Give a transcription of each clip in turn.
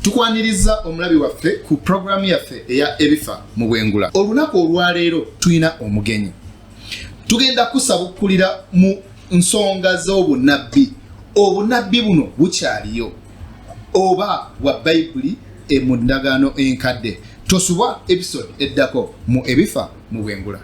tukwaniriza omulabi waffe ku programu yaffe eya ebifa mu bwengula. Olunaku olwaleero tulina omugenyi. Tugenda kusabukulira mu nsonga z'obunabbi. Obunabbi buno bukyaliyo oba wa Bayibuli mu ndagaano enkadde. Tosubwa episode eddako mu ebifa mu bwengula.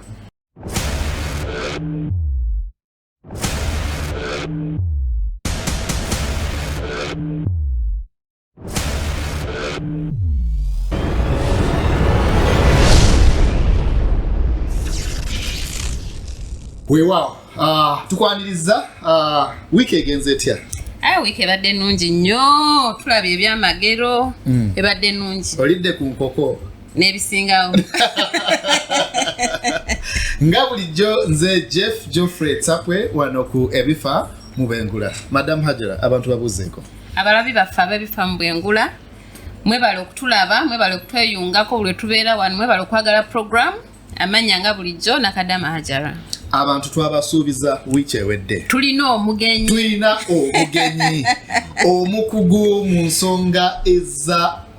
Weewaawo, tukwaniriza wiiki egenze etya? Wiiki ebadde nnungi nnyo, tulabye ebyamagero, ebadde nnungi. Olidde ku nkoko? N'ebisingawo. Nga bulijjo nze Jeff Geoffrey Tsapwe wano ku ebifa mu bwengula. Madam Hajara, abantu babuzeeko. Abalabi baffe ab'ebifa mu bwengula, mwebale okutulaba, mwebale okutweyungako buli tubeera wano, mwebale okwagala program, amanya nga bulijjo Nakadama Hajara. Abantu twabasuubiza wiiki ewedde. Tulina omugenyi. Omukugu mu nsonga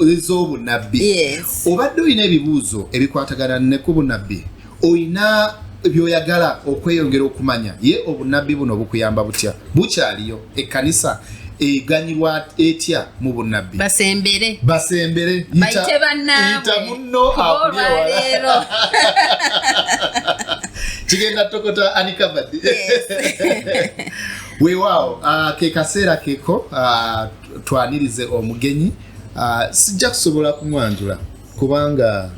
ez'obunabbi. Yes. Obadde olina ebibuuzo ebikwatagana ne ku bunabbi. Olina by'oyagala okweyongera okumanya. Ye obunabbi buno bukuyamba butya? Bukyaliyo ekkanisa eganyirwa etya mu bunabbi? Basembere. Bayite bannaabwe. Yita munno akulewala. Kigenda tokota anikabadde. Yes. Weewaawo, ke kaseera keeko twanirize omugenyi. Sijja kusobola kumwanjula kubanga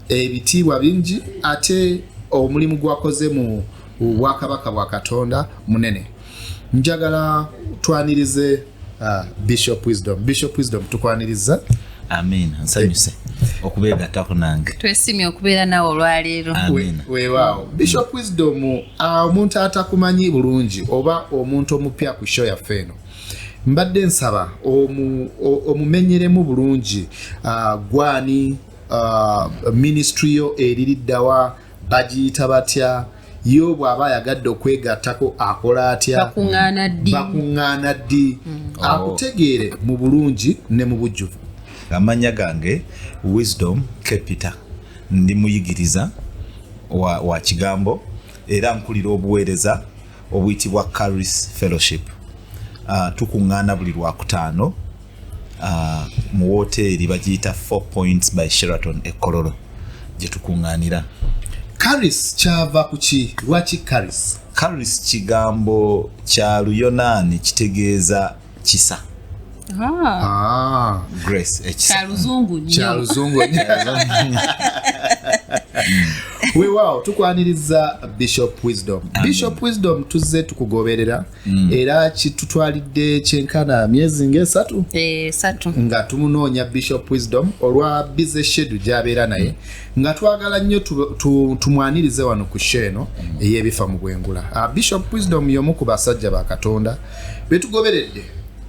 ebitiibwa bingi ate omulimu gwakoze mu bwakabaka bwa Katonda munene. Njagala twanirize Bishop Wisdom tukwaniriza. Amen. Nsanyuse okubeegattako nange. Twesimye okubeera nawe olwaleero. Weewaawo. Bishop Wisdom, omuntu atakumanyi bulungi oba omuntu omupya ku show yaffe eno, mbadde nsaba omumenyeremu bulungi gwani ministry yo eririddawa bagiyita batya, yo bw'aba ayagadde okwegattako akola atya, bakuŋŋaana ddi, akutegeere mu bulungi ne mu bujjuvu. Amanya gange Wisdom Capital, ndi muyigiriza wa kigambo era nkulira obuweereza obuyitibwa Caris Fellowship. Tukuŋŋaana buli Lwakutaano mu woteeri bagiyita 4 Points by Sheraton e Kololo gye tukuŋŋaanira. Caris kyava ku ki? Lwaki Caris? Caris kigambo kya Luyonaani kitegeeza kisa. Grace ekisa. Kya luzungu nnyo. Weewaawo, tukwaniriza Bishop Wisdom. Bishop Wisdom tuzze tukugoberera era kitutwalidde kyenkana myezi ng'esatu. 3 nga tumunoonya Bishop Wisdom olwa busy schedule gy'abeera naye, nga twagala nnyo tumwanirize wano ku show eno ey'ebifa mu bwengula. Bishop Wisdom y'omu ku basajja ba Katonda betugoberedde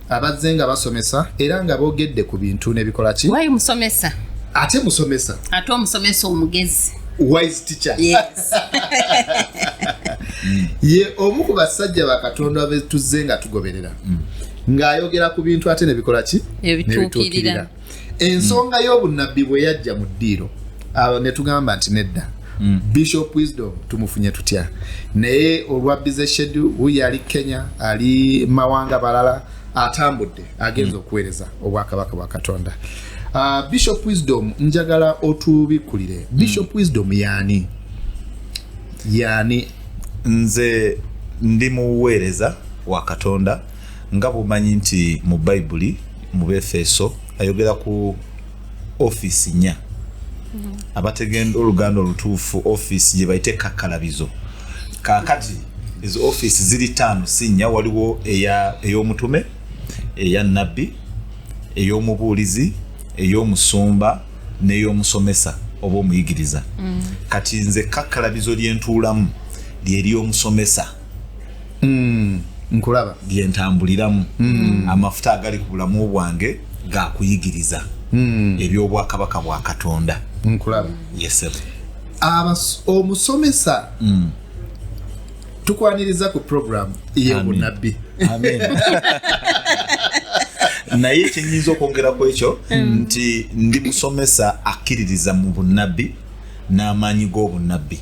abazze nga basomesa era nga boogedde ku bintu n'ebikola ki. Wayi musomesa. Ate musomesa. Ate omusomesa omugezi. Wise teacher. Yes. Ye omu ku basajja ba Katonda betuzze nga tugoberera. Ng'ayogera ku bintu ate nebikola ki? Ebituukirira. Ensonga y'obunabbi bwe yajja mu ddiiro, ne tugamba nti nedda. Bishop Wisdom tumufunye tutya? Naye olwa busy schedule, wuyo ali Kenya, ali mawanga balala, atambudde agenza okuweereza obwakabaka bwa Katonda. Bishop Wisdom, njagala otubikulire. Bishop Wisdom yani? Nze ndi muweereza wa Katonda nga bumanyi nti mu Bayibuli mu Befeso ayogera ku office nya. Abategenda oluganda olutuufu office gye bayite kakalabizo. Kakati ezo office ziri 5 sinnya, waliwo ey'omutume, eya nabbi, ey'omubuulizi, ey'omusumba n'ey'omusomesa oba omuyigiriza. Kati nze kakalabizo lyentuulamu ly'ery'omusomesa. Nkulaba lyentambuliramu. Amafuta agali ku bulamu bwange ga kuyigiriza eby'obwakabaka bwa Katonda. Nkulaba. Yes sir. Omusomesa tukwaniriza ku program y'obunabbi. Amen. naye kyenyinza okwongerako ekyo nti ndi musomesa akkiririza mu bunnabbi n'amaanyi g'obunnabbi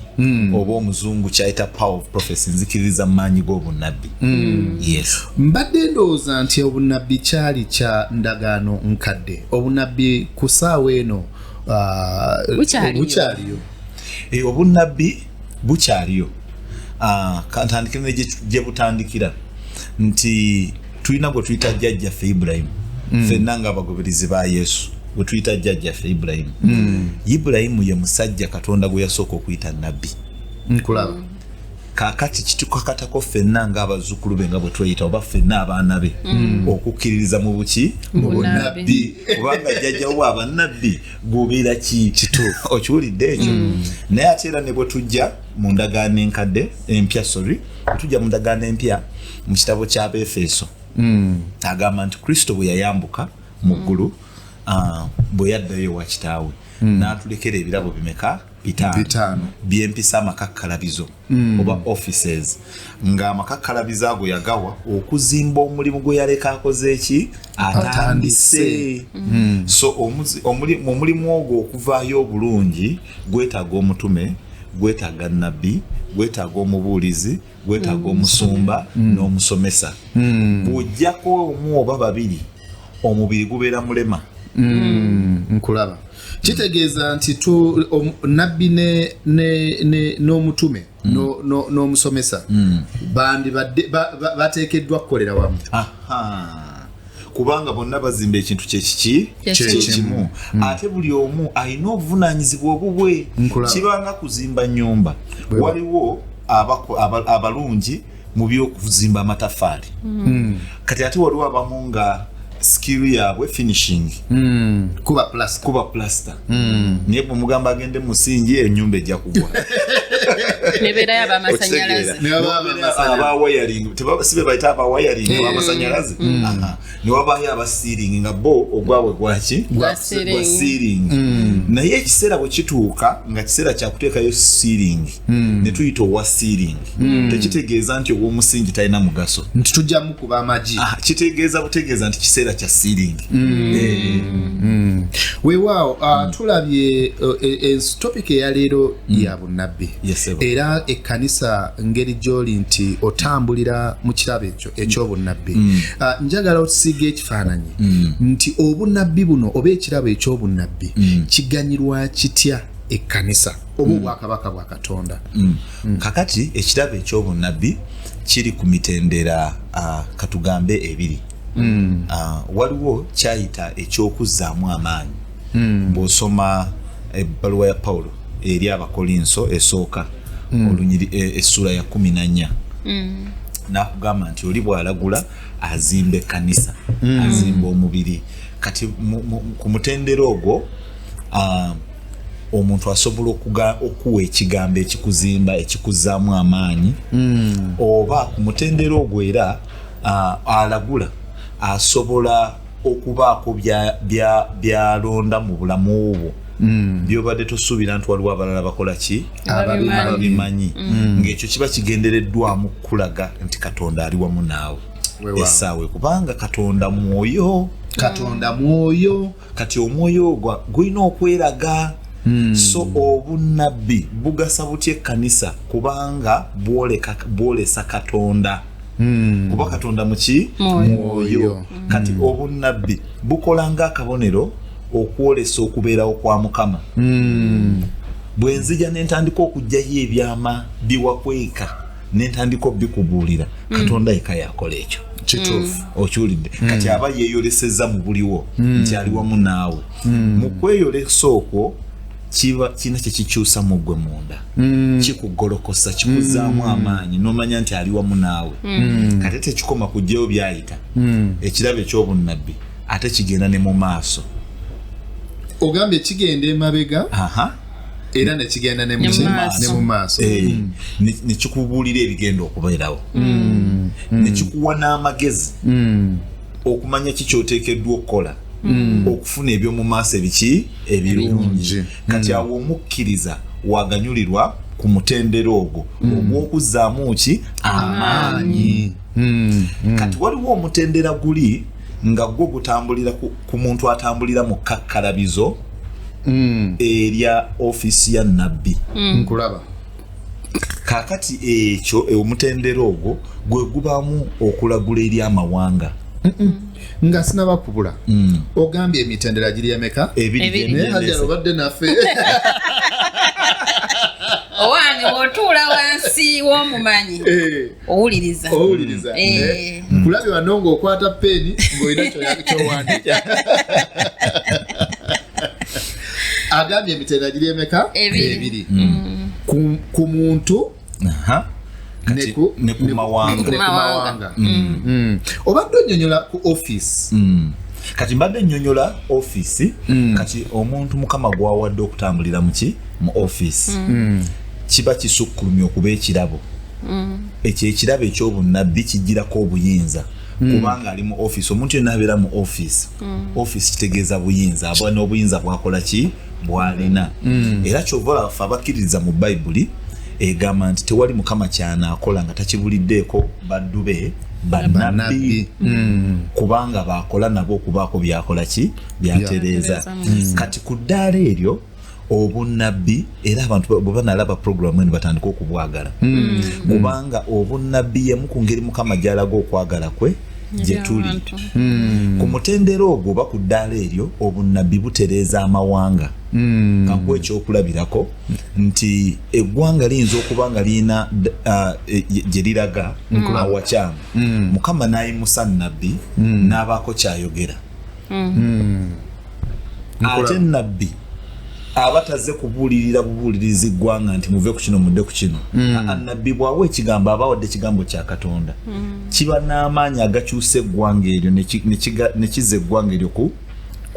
oba omuzungu kyayita power of prophecy nzikiririza mu maanyi g'obunnabbi. Yes. Mbadde ndowooza nti obunnabbi kyali kya ndagaano nkadde, obunnabbi ku ssaawa eno bukyaliyo. Obunnabbi bukyaliyo. Kantandikira ne gye butandikira nti tulina gwe tuyita jjajjaffe Ibulayimu, ffenna nga abagoberezi ba Yesu gwe tuyita jjajjaffe Ibulayimu. Ibulayimu ye musajja Katonda gwe yasooka okuyita nabbi. Nkulaba. Kaakati kitukakatako ffenna nga abazzukulu be nga bwe tweyita oba ffenna abaana be okukkiririza mu buki mu bunnabbi, kubanga jjajjawo abannabbi gobeera kituufu. Okiwulidde ekyo? Naye ate era ne bwe tujja mu ndagaano enkadde empya bwe tujja mu ndagaano empya mu kitabo ky'Abefeso agamba nti Kristo bwe yayambuka mu ggulu bwe yaddayo wa kitaawe n'atulekera ebirabo bimeka bitaano byempisa amakakkalabizo oba offices, nga amakakkalabizo ago yagawa okuzimba omulimu gwe yaleka akoze eki atandise. So omulimu ogwo okuvaayo obulungi gwetaaga omutume, gwetaaga nnabbi, gwetaaga omubuulizi, gwetaaga omusumba n'omusomesa. Bw'ojjako omu oba babiri omubiri gubeera mulema. Nkulaba. Kitegeeza nti nabbi n'omutume n'omusomesa bandi bateekeddwa kukolera wamu. Kubanga bonna bazimba ekintu kyekimu, ate buli omu alina obuvunaanyizibwa obubwe. Kibanga kuzimba nnyumba, waliwo abalungi mu byokuzimba amataffaali, kati ate waliwo abamu nga skill yaabwe finishing, kuba plaster. Naye bwe mugamba agende musingi ennyumba ejja kugwa. Nebeerayo abamasanyalaze, aba wiring, sibe bayita aba wiring abamasanyalaze. Ne wabaayo aba sealing nga bo ogwabwe gwaki gwa sealing. Naye ekiseera bwe kituuka nga kiseera kya kuteekayo sealing ne tuyita owa sealing, tekitegeeza nti ow'omusingi talina mugaso, nti tujjamu kuba amagi. Kitegeeza butegeeza nti kiseera kya sealing. Weewaawo tulabye topic eya leero ya bunnabbi. Era ekkanisa ngeri gy'oli nti otambulira mu kirabo ekyobunnabbi. Njagala otusiige ekifaananyi nti obunnabbi buno oba ekirabo ekyobunnabbi kiganyirwa kitya ekkanisa oba obwakabaka bwa Katonda. Kakati ekirabo ekyobunnabbi kiri ku mitendera katugambe ebiri. Waliwo kyayita ekyokuzzaamu amaanyi. Bw'osoma ebbaluwa ya Pawulo eri Abakolinso esooka essula ya 14 n'akugamba nti oli bw'alagula azimba ekkanisa, azimba omubiri. Kati ku mutendera ogwo omuntu asobola okuwa ekigambo ekikuzimba ekikuzzaamu amaanyi, oba ku mutendera ogwo era alagula asobola okubaako byalonda mu bulamu obwo byobadde tosuubira nti waliwo abalala bakola ki ababimanyi, ng'ekyo kiba kigendereddwamu kulaga nti Katonda ali wamu naawe essaawe, kubanga Katonda mwoyo. Kati omwoyo ogwo gulina okweraga. So obunnabbi bugasa butya ekkanisa kubanga bwolesa Katonda, kuba Katonda muki mwoyo. Kati obunnabbi bukola nga akabonero okwolesa okubeerawo kwa Mukama. Bwe nzija n'entandika okugyayo ebyama biwakweka n'entandika obikubuulira, Katonda yeka yakola ekyo. Kituufu. Okiwulidde? Kati aba yeeyolesezza mu buliwo nti ali wamu naawe. Mu kweyolesa okwo kina kyekikyusa mu ggwe munda, kikugolokosa, kikuzzaamu amaanyi n'omanya nti ali wamu naawe. Kati tekikoma kujjayo byayita ekirabo ekyobunnabbi, ate kigenda ne mu maaso. Ogambye kigenda emabega era ne kigenda ne mu maaso, ne kikubuulira ebigenda okubeerawo, ne kikuwa n'amagezi okumanya kikyoteekeddwa okukola okufuna ebyomu maaso ebirungi. Kati awo omukkiriza waganyulirwa ku mutendera ogwo ogw'okuzzaamu ki amaanyi. Kati waliwo omutendera guli nga gwo gutambulira ku muntu atambulira mu kakkalabizo erya office ya nabbi nkulaba kakati ekyo omutendero ogwo gwe gubamu okulagula eri amawanga nga sinaba kubula ogambye emitendera giri emeka ebiri hajja obadde naffe owani wotuula wansi w'omumanyi owuliriza nkulabye wano ng'okwata peeni ng'olina kyowandiika agambye emitendera giri emeka ebiri ku muntu ne ku mawanga obadde onnyonnyola ku office kati mbadde nnyonnyola office kati omuntu mukama gwawadde okutambulira mu office kiba kisukkulumya okuba ekirabo ekyo ekirabo eky'obunnabbi kijjirako obuyinza kubanga ali mu office omuntu yenna abeera mu office office kitegeeza buyinza aba n'obuyinza bwakola ki bwalina era kyova olaffe abakkiririza mu bayibuli egamba nti tewali mukama kyanaakola nga takibuliddeeko baddu be bannabbi kubanga bakola nabo okubaako byakola ki byatereeza kati ku ddaala eryo obunnabbi era abantu bwe banalaba programu eno batandika okubwagala kubanga obunnabbi yemu ku ngeri mukama gy'alaga okwagala kwe gye tuli ku mutendero ogwo oba ku ddaala eryo obunnabbi butereeza amawanga kankuwa ekyokulabirako nti eggwanga liyinza okuba nga liyina gye liraga awakyama mukama n'ayimusa nnabbi n'abaako kyayogera ate nnabbi abataze kubuulirira bubuulirizi ggwanga nti muve ku kino mudde ku kino nnabbi bwawe ekigambo abawadde ekigambo kya Katonda kiba n'amaanyi agakyusa eggwanga eryo ne kiza eggwanga eryo ku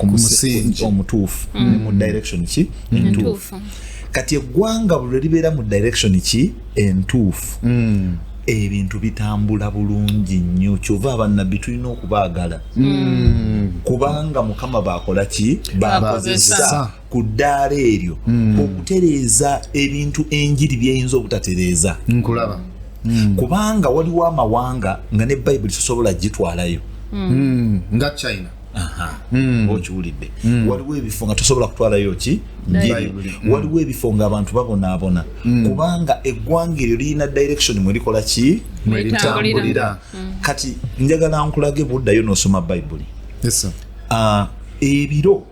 musingi omutuufu ne mu direction ki entuufu kati eggwanga bwe libeera mu direction ki entuufu ebintu bitambula bulungi nnyo kyova abannabbi tulina okubaagala kubanga mukama bakola ki bakozesa ku ddaala eryo okutereeza ebintu enjiri byeyinza obutatereeza nkulaba kubanga waliwo amawanga nga ne bayibuli tosobola gitwalayo nga China okiwulidde waliwo ebifo nga tosobola kutwalayo ki waliwo ebifo nga abantu babonaabona kubanga eggwanga eryo lirina direction mwe likola ki mwe litambulira kati njagala nkulage buddayo n'osoma bayibuli ebiro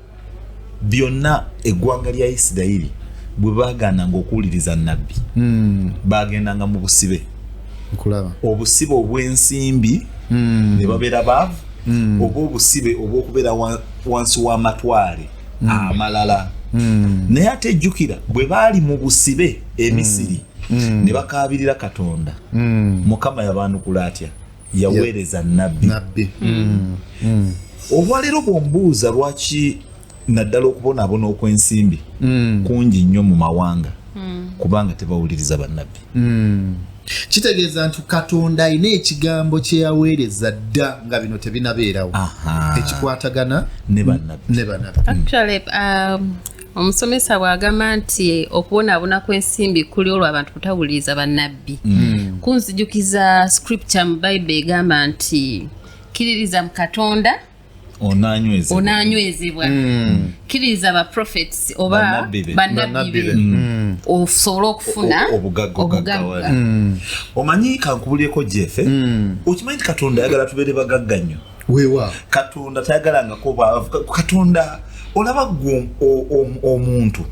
byonna eggwanga lya Isirayiri bwe baagaananga okuwuliriza nnabbi baagendanga mu busibe obusibe obw'ensimbi ne babeera baavu oba obusibe obw'okubeera wansi w'amatwale amalala naye ate ejjukira bwe baali mu busibe Emisiri ne bakaabirira Katonda mukama yabaanukula atya yaweereza nnabbi olwaleero bw'ombuuza lwaki naddala okubonaabona okw'ensimbi kungi nnyo mu mawanga kubanga tebawuliriza bannabbi kitegeeza nti Katonda alina ekigambo kye yaweereza dda nga bino tebinabeerawo ekikwatagana ne bannabbi actually omusomesa bw'agamba nti okubonaabona kw'ensimbi kuli olwo abantu kutawuliriza bannabbi kunzijukiza scripture mu Bayibuli egamba nti kiririza mu Katonda onanywezebwa kiririza ba prophets oba bannabbi be osobola okufuna obugagga omanyi kankubulyeko Jeff okimanyi nti Katonda ayagala tubeere bagagga nnyo weewa Katonda tayagalangako Katonda olaba gwe omuntu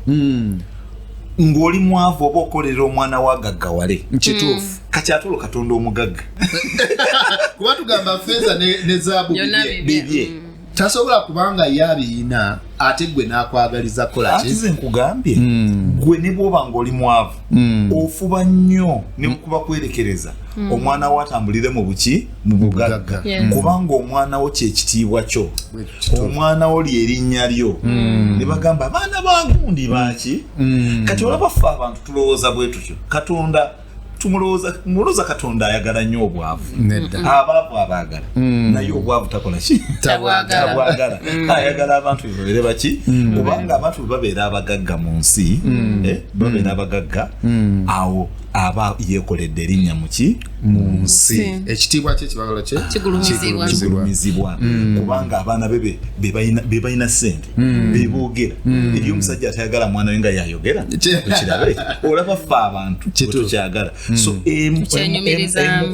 ng'oli mwavu oba okolera omwana wa gaggawale kituufu kati ate olwo Katonda omugagga kuba tugamba ffeeza ne zaabu bibye tasobola kubanga yabiyina ate gwe n'akwagaliza kola ki ate nkugambye gwe ne bw'oba ng'oli mwavu ofuba nnyo ne mukuba kwerekereza omwana wo atambulire mu buki mu bugagga kubanga omwana wo kyekitiibwa kyo omwana wo lyerinnya lyo ne bagamba abaana ba gundi baaki kati olaba ffe abantu tulowooza bwe tutyo Katonda mulooza Katonda ayagala nnyo obwavu abaavu abaagala naye obwavu takola ki tabwagala ayagala abantu bebeere baki kubanga abantu babeera abagagga mu nsi babeera abagagga awo aba yekoledde erinnya muki mu nsi ekitiibwa kye kibagala kye kigulumizibwa kubanga abaana be balina ssente beboogera eri omusajja atayagala mwana we nga yayogera tukirabe olaba ffe abantu tukyagala so emu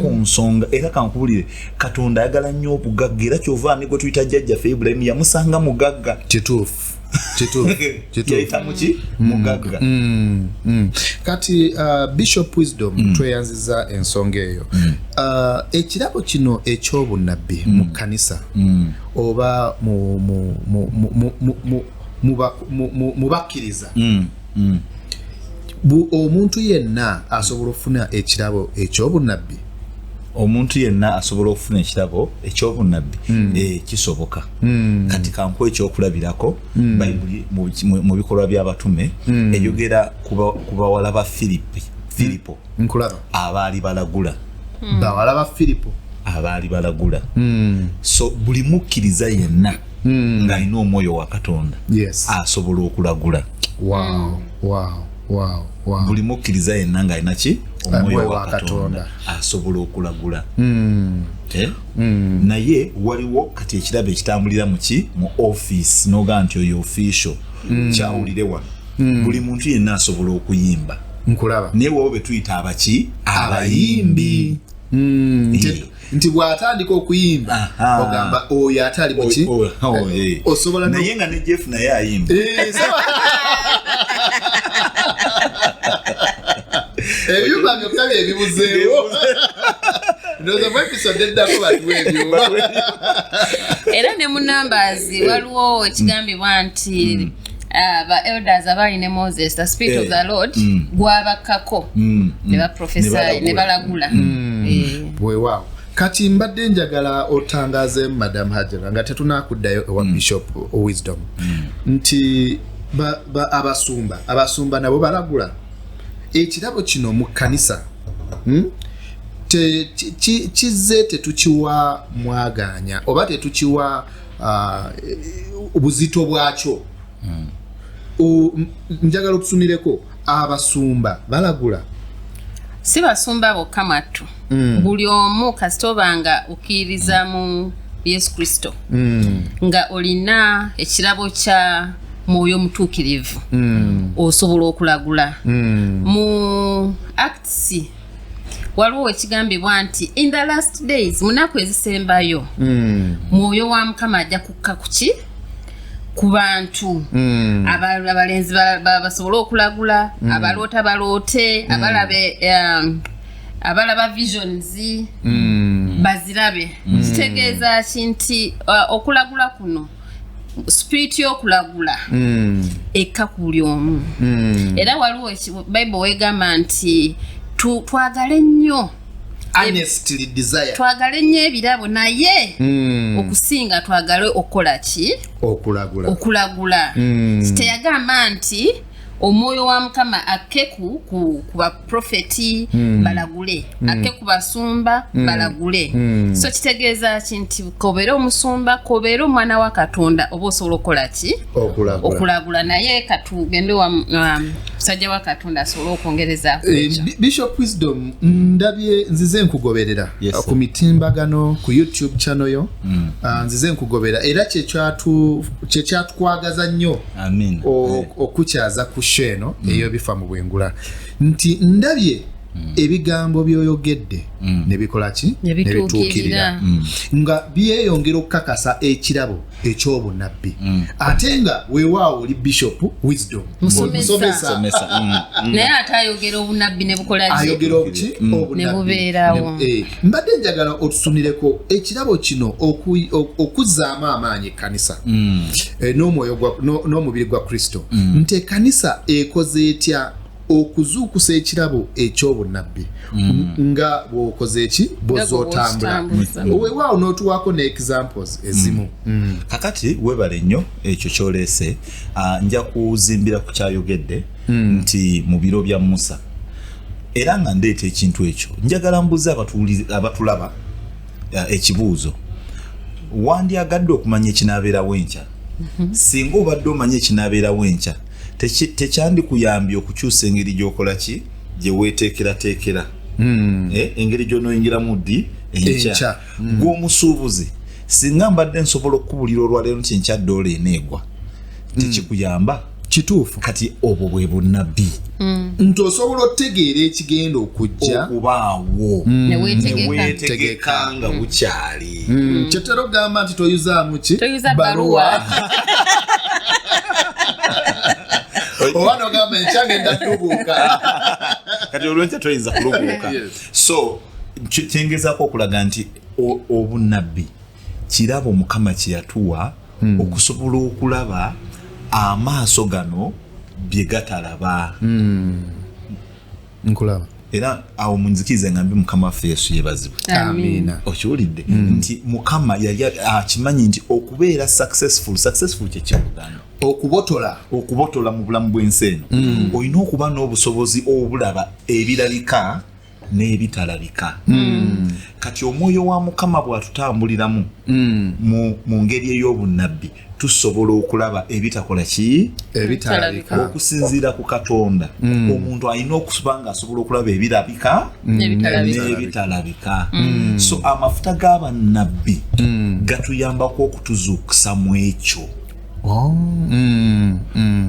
ku nsonga era kankubulire Katonda ayagala nnyo obugagga era kyova ni gwe tuyita jjajjaffe Ibulayimu yamusanga mugagga kituufu yaita muki mugagga kati Bishop Wisdom tweyanziza ensonga eyo ekirabo kino eky'obunnabbi mu kkanisa oba mu bakkiriza omuntu yenna asobola okufuna ekirabo eky'obunnabbi omuntu yenna asobola okufuna ekirabo eky'obunnabbi kisoboka kati kankuwa ekyokulabirako bayibuli mu bikolwa by'abatume eyogera ku bawala ba Filipo nkulaba abaali balagula bawala ba Filipo abaali balagula so buli mukkiriza yenna ng'alina omwoyo wa Katonda asobola okulagula buli mukkiriza yenna ng'alina ki omwoyo wa Katonda asobola okulagula naye waliwo kati ekirabo ekitambulira muki mu office noga nti oyo official kyawulire wano buli muntu yenna asobola okuyimba nkulaba naye wowe betuyita abaki abayimbi nti bw'atandika okuyimba ogamba oyo atali muki osobola naye nga ne Jeff naye ayimba ebyuma byokka byebibuzeewo ndoza mu episode eddako batuwa ebyuma era ne mu numbers waliwo ekigambibwa nti ba elders abaali ne Moses the spirit of the Lord gwabakako ne baprofesy ne balagula weewaawo kati mbadde njagala otangaze Madam Hajara nga tetunakuddayo ewa Bishop Wisdom nti abasumba nabo balagula ekirabo kino mu kkanisa kizze tetukiwa mwaganya oba tetukiwa obuzito bwakyo njagala okusunireko abasumba balagula si basumba bokka mwattu buli omu kasita obanga okkiririza mu Yesu Kristo nga olina ekirabo kya mwoyo mutuukirivu osobola okulagula mu Acts waliwo ekigambibwa nti in the last days munaku ezisembayo mwoyo wa Mukama ajja kukka kuki ku bantu abalenzi basobola okulagula abaloota baloote abalaba visions bazirabe kitegeeza nti okulagula kuno spirit y'okulagula ekka ku buli omu era waliwo Bible wegamba nti twagale nnyo honestly desire twagale nnyo ebirabo naye okusinga twagale okukola ki okulagula kiteyagamba nti omwoyo wa Mukama ake ku baprofeti balagule ake ku basumba balagule so kitegeeza nti kobeera omusumba kobeera omwana wa Katonda oba osobola okukola ki okulagula naye katugende wa musajja wa Katonda asobola okwongereza Bishop Wisdom ndabye nzize nkugoberera ku mitimbagano ku YouTube channel yo nzize nkugobera era kyekyatukwagaza nnyo okukyaza ku sheno eyo bifa mu bwengula nti ndabye ebigambo byoyogedde ne bikola ki ne bituukirira nga byeyongera okukakasa ekirabo eky'obunnabbi ate nga weewaawo oli Bishop Wisdom musomesa naye ate ayogera obunnabbi ne bukola ki ayogera obuki ne bubeerawo mbadde njagala otusunireko ekirabo kino okuzzaamu amaanyi ekkanisa n'omubiri gwa Kristo nti ekkanisa ekoze etya okuzuukusa ekirabo eky'obunnabbi nga bw'okoze eki bw'ozotambula weewaawo n'otuwaako ne examples ezimu kakati webale nnyo ekyo kyoleese nja kuzimbira ku kyayogedde nti mu biro bya Musa era nga ndeeta ekintu ekyo njagala mbuze abatulaba ekibuuzo wandyagadde okumanya ekinaabeerawo enkya singa obadde omanye ekinaabeerawo enkya tekyandikuyambye okukyusa engeri gy'okola ki gye weeteekerateekera engeri gy'onooyingiramu ddi enkya gw'omusuubuzi singa mbadde nsobola okukubulira olwaleero nti enkya ddoola eneegwa tekikuyamba kituufu kati obwo bwe bunnabbi nti osobola otegeera ekigenda okujja okubaawo neweetegeka nga bukyali kyetera okugamba nti toyuzaamu ki baluwa oba nogamba enkyagenda tubuuka kati olwenkya toyinza kulubuuka so kyengezaako okulaga nti obunnabbi kirabo Mukama kye yatuwa okusobola okulaba amaaso gano bye gatalaba nkulaba era awo munzikirize ngambi Mukama waffe Yesu yeebazibwe amina okiwulidde nti Mukama yali akimanyi nti okubeera successful kyekivugano okubotola mu bulamu bw'ensi eno olina okuba n'obusobozi obulaba ebirabika n'ebitalabika kati omwoyo wa Mukama bw'atutambuliramu mu ngeri ey'obunnabbi tusobola okulaba ebitakola ki ebitalabika okusinziira ku Katonda omuntu alina okuba nga asobola okulaba ebirabika n'ebitalabika so amafuta g'abannabbi gatuyambako okutuzuukusa mu ekyo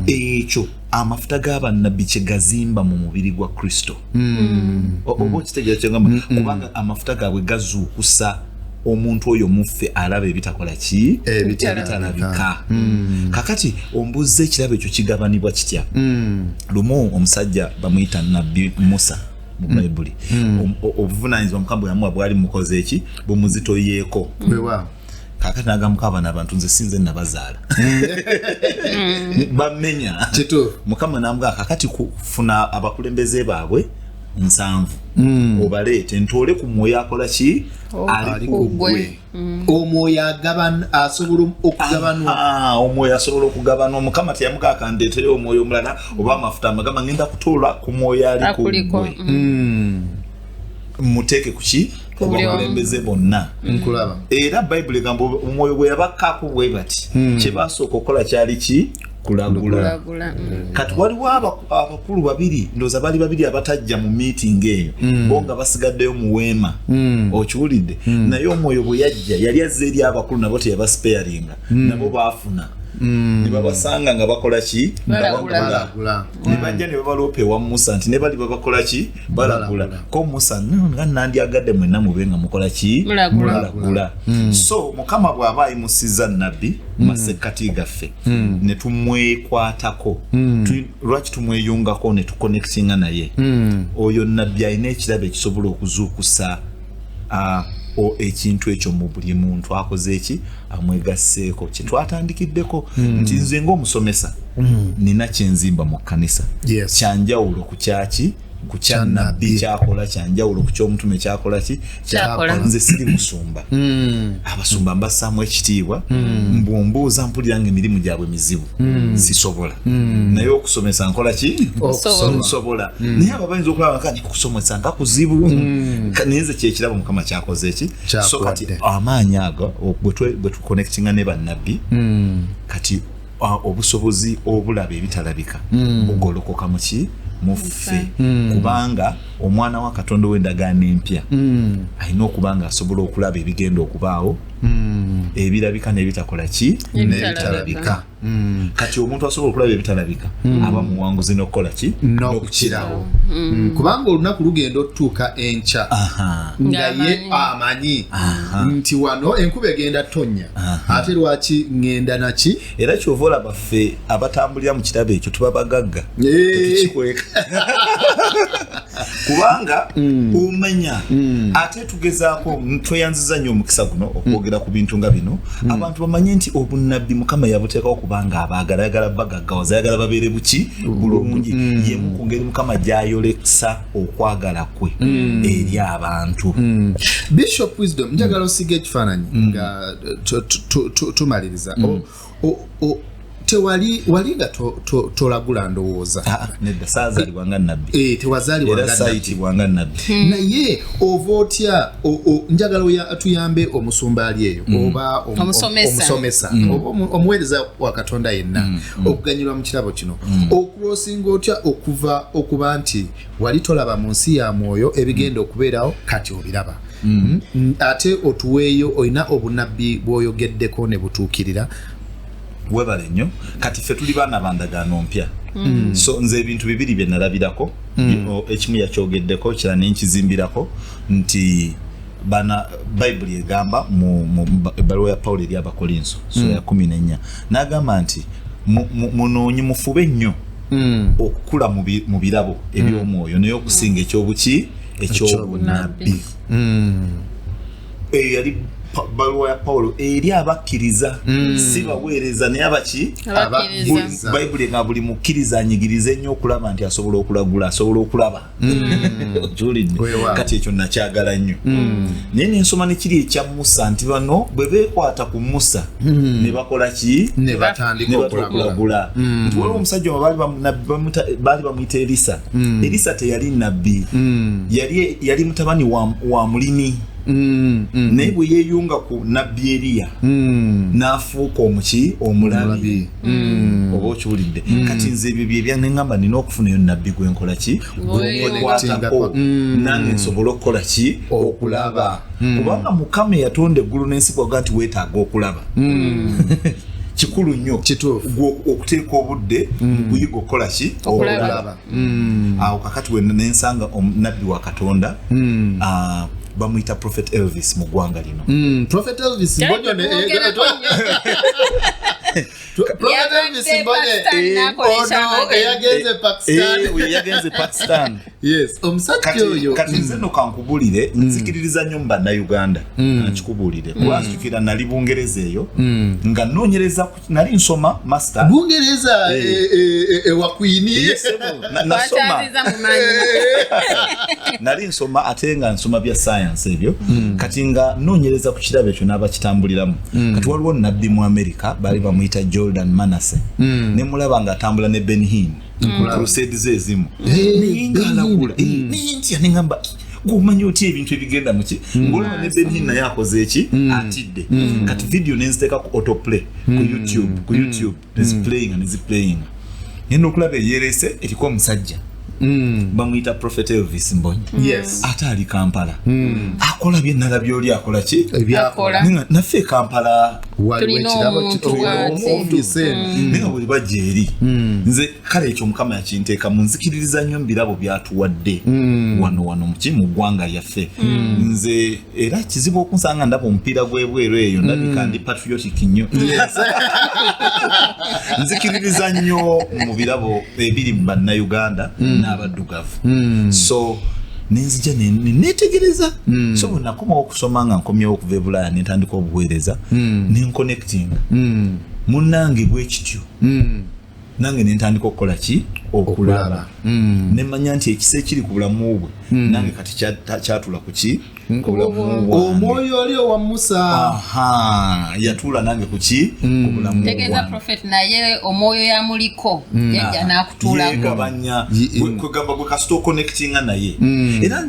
ekyo amafuta g'abannabbi kye gazimba mu mubiri gwa Kristo oba okitegeera kyengamba kubanga amafuta gaabwe gazuukusa omuntu oyo muffe alaba ebitakola ki ebitalabika kakati ombuze ekirabo ekyo kigabanibwa kitya lumu omusajja bamuyita nabbi Musa mu Bayibuli obuvunaanyizibwa Mukama bwe yamuwa bwali mukoze eki bumuzitoyeeko kakati nagamuka abana abantu nze sinze nabazaala bamenya Mukama namugamba kakati kufuna abakulembeze baabwe 7 obaleete ntole ku mwoyo akola ki ali ku gwe omwoyo asobola okugabanwa omwoyo asobola okugabanwa Mukama teyamugamba ndeetere omwoyo omulala oba amafuta amagamba ngenda kutoola ku mwoyo ali ku gwe muteeke ku ki obakulembeze bonna nkulaba era Bayibuli egamba omwoyo bwe yabakkaako bwe bati kye basooka okukola kyali ki kulagula kati waliwo abakulu babiri ndooza bali babiri abatajja mu meeting eyo bo nga basigaddeyo mu weema okiwulidde naye omwoyo bwe yajja yali azze eri abakulu nabo teyabasparinga nabo baafuna ne babasanga nga bakola ki balagula ne bajja ne babaloopa ewa Musa nti ne bali babakola ki balagula ko Musa nga nandyagadde mwenna mube nga mukola ki mulagula so Mukama bw'aba ayimusizza nnabbi masekati gaffe ne tumwekwatako lwaki tumweyungako ne tuconnectinga naye oyo nnabbi alina ekirabo ekisobola okuzuukusa ekintu ekyo mu buli muntu akoze eki amwegasseeko kyetwatandikiddeko nti nze ng'omusomesa nina kyenzimba mu kkanisa kyanjawulo ku kyaki ku kyannabbi kyakola kyanjawulo ku ky'omutume kyakola ki kyakola nze siri musumba abasumba mbassaamu ekitiibwa mbumbuuza mpulira nga emirimu gyabwe mizibu sisobola naye okusomesa nkola ki nsobola naye abo bayinza okulaba kati okusomesa nga kuzibu naye nze kyekirabo Mukama kyakoze eki so kati amaanyi ago bwe tuconnectinga ne bannabbi kati obusobozi obulaba ebitalabika bugolokoka mu ki muffe kubanga omwana wa Katonda w'endagaano empya alina okuba nga asobola okulaba ebigenda okubaawo ebirabika n'ebitakola ki n'ebitalabika kati omuntu asobola okulaba ebitalabika aba muwanguzi n'okukola ki n'okukirawo kubanga olunaku lugenda otutuuka enkya nga ye amanyi nti wano enkuba egenda tonnya ate lwaki ngenda naki era kyova olaba ffe abatambulira mu kirabo ekyo tuba bagagga tetukikweka kubanga omanya ate tugezaako tweyanziza nnyo omukisa guno okwogera ku bintu nga bino abantu bamanye nti obunnabbi Mukama yabuteekawo kubanga abaagala yagala bagaggawaza yagala babeere buki bulungi yemu ku ngeri Mukama gy'ayolekisa okwagala kwe eri abantu Bishop Wisdom njagala osiga ekifaananyi nga tumaliriza walinga tolagula ndowooza nedda saazaalibwanga nabbi tewazaalibwanga era saayitibwanga nabbi naye ova otya njagala tuyambe omusumba ali eyo oba omusomesa oba omuweereza wa Katonda yenna okuganyulwa mu kirabo kino okulosinga otya okuba nti wali tolaba mu nsi ya mwoyo ebigenda okubeerawo kati obiraba ate otuweeyo olina obunabbi bw'oyogeddeko ne butuukirira webale nnyo kati ffe tuli baana bandagaano mpya so nze ebintu bibiri bye nalabirako ekimu yakyogeddeko kirala nenkizimbirako nti bana Bible egamba mu ebbaluwa ya Pawulo eri Abakolinso sura ya 14 n'agamba nti munoonye mufube nnyo okukula mu birabo eby'omwoyo naye okusinga ekyobunabbi yali baluwa ya Paulo eri abakkiriza si baweereza naye Bible nga buli mukkiriza anyigirize nnyo okulaba nti asobola okulagula asobola okulaba julidde kati ekyo nakyagala nnyo naye nensoma nekiri ekya Musa nti bano bwe beekwata ku Musa ne bakola ki ne batandika okulagula nti waliwo omusajja baali bamuyita Elisa teyali nabbi yali mutabani wa mulimi naye bwe yeeyunga ku nabbi Eriya n'afuuka omulabi oba okiwulidde kati nze ebyo byebyangamba nina okufunayo nabbi gwenkola ki gwekwatako nange nsobola okukola ki okulaba kubanga Mukama yatonda eggulu n'ensi bwaga nti weetaaga okulaba kikulu nnyo okuteeka obudde kuyiga okukola ki okulaba awo kakati we nensanga nabbi wa Katonda bamuyita Prophet Elvis mu ggwanga lino Prophet Elvis mbonye yagenze Pakistan yes omusajja oyo kati nze no kankubulire nzikiririza nnyo mu Bannayuganda nakikubulire kubazukira nali Bungereza eyo nga noonyereza nali nsoma master Bungereza ewa Queen nasoma nali nsoma ate nga nsoma bya science ebyo kati nga noonyereza ku kirabo ekyo n'abakitambuliramu kati waliwo nabbi mu America bali bamuyita Jordan Manasseh ne mulaba nga atambula ne Ben Hinn crusades ezimu ninga alagula ninti yaningamba gumanyi oti ebintu ebigenda muki ngolwa ne Ben Hinn naye akoze eki atidde kati video nenziteeka ku autoplay ku YouTube neziplaying nendo okulaba yerese eriko omusajja bamuyita Prophet Elvis Mbonyi ate ali Kampala akola bye nalabye oli akola ki naffe Kampala waliwo naye bwe bajja eri nze kale ekyo Mukama yakinteeka mu nzikiririza nnyo mu birabo byatuwadde wano mu ggwanga lyaffe nze era kizibu okunsanga ndaba omupiira gw'ebweru eyo ndabika ndi patriotic nnyo nzikiririza nnyo mu birabo ebiri mu Bannayuganda n'abaddugavu so nenzija netegereza so bwe nakomawo okusoma nga nkomyewo okuva e Bulaaya nentandika obuweereza nenconnecting munnange bwe kityo nange nentandika okukola ki okulaba nemanya nti ekisa ekiri ku bulamu bwe nange kati kyatula ku ki omwoyo oli owa Musa yatuula nange ku ki ku bulamu tegeza Prophet naye omwoyo yamuliko yajja n'akutuulako yegabanya kwegamba gwe kasita oconnectinga naye era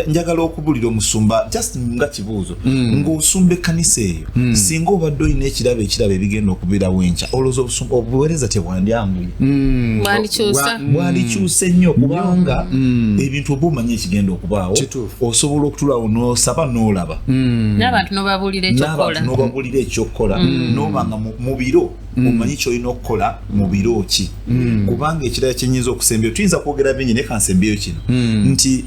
njagala okubulira omusumba just nga kibuuzo ng'osumba ekkanisa eyo singa obadde olina ekirabo ebigenda okubeerawo enkya olowooza obuweereza tebwandyanguye bwandikyuse nnyo kubanga ebintu oba omanye ekigenda okubaawo osobola okutulawo n'osaba n'olaba n'abantu n'obabulira ekyokukola n'obanga mu biro omanyi kyolina okukola mu biro ki kubanga ekirala kyenyinza okusembera tuyinza kwogera bingi naye kansembyeyo kino nti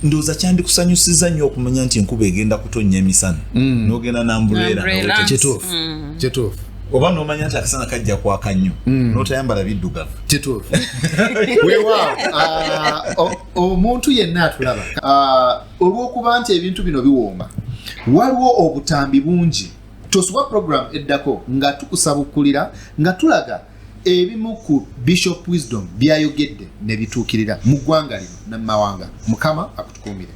ndowooza kyandikusanyusiza nnyo okumanya nti enkuba egenda kutonnya emisana n'ogenda n'ambuleera kituufu oba n'omanya nti akasana kajja kwaka nnyo n'otayambala biddugavu kituufu weewaawo omuntu yenna atulaba olw'okuba nti ebintu bino biwooma waliwo obutambi bungi tosubwa program eddako nga tukusabukkulira nga tulaga ebimu ku Bishop Wisdom byayogedde ne bituukirira mu ggwanga lino ne mu mawanga. Mukama akutukuumire.